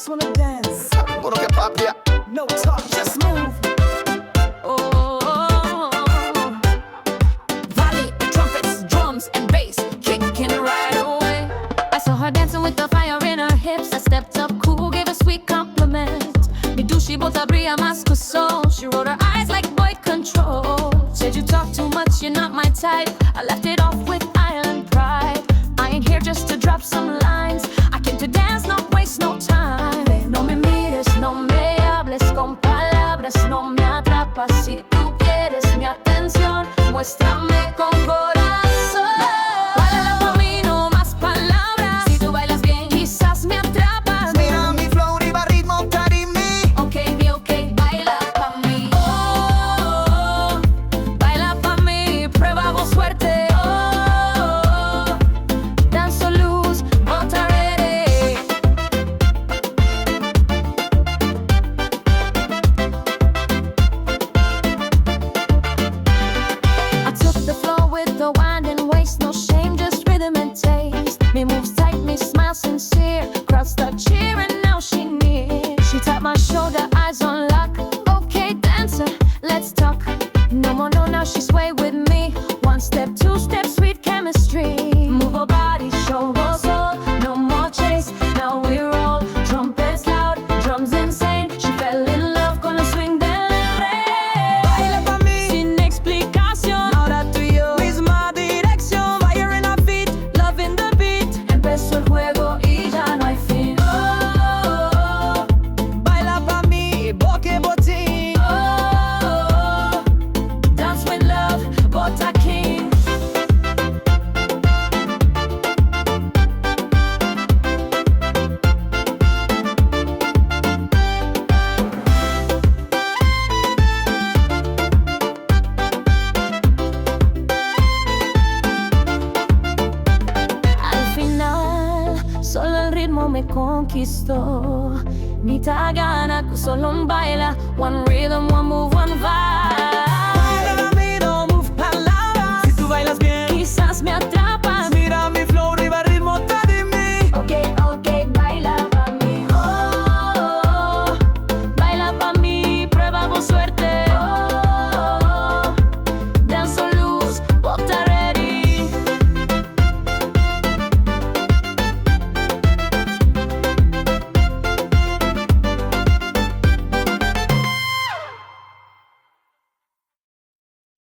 just wanna dance. Puro que papi. No talk, just move. Volley, trumpets, drums, and bass, kicking right away. I saw her dancing with the fire in her hips. I stepped up cool, gave a sweet compliment. Mi dushi bota brilla más que sol. She rolled her eyes like boy control. Said you talk too much, you're not my type. I left it off with island pride. I ain't here just to drop some lines. I came to dance, not waste no time. No me mires, no me hables con palabras, no me atrapas. Si tú quieres mi atención, muéstrame con corazón. Báilala por mí, no más palabras. Si tú bailas bien, quizás me atrapas. Mira mi flow, riba, ritmo, tarimi. Ok, baila pa' mí. Oh, baila pa' mí, prueba voz fuerte. Oh, danzo luz, bota ready. I took the floor with the wind and waist, no shame, just rhythm and taste. Me moves tight, me smile sincere. Crowd start cheering, now she near. She tapped my shoulder, eyes on lock. Okay, dancer, let's talk. No more, no, now she sway with me. One step, two step, sweet chemistry. Move her body, show her soul. No more chase, now we roll. Trumpets loud, drums insane. She fell in love con el swing del rey. Baila pa' mí, Sin explicación, ahora tú y yo. misma dirección. Fire in our feet, love in the beat. Empezó el juego y ya no hay fin. Oh, Baila pa' mí, boque botín. oh, dance with love, Bota King. Al final, solo el ritmo me conquistó. Ni Tagana, solo un baila. One rhythm, one move, one vibe.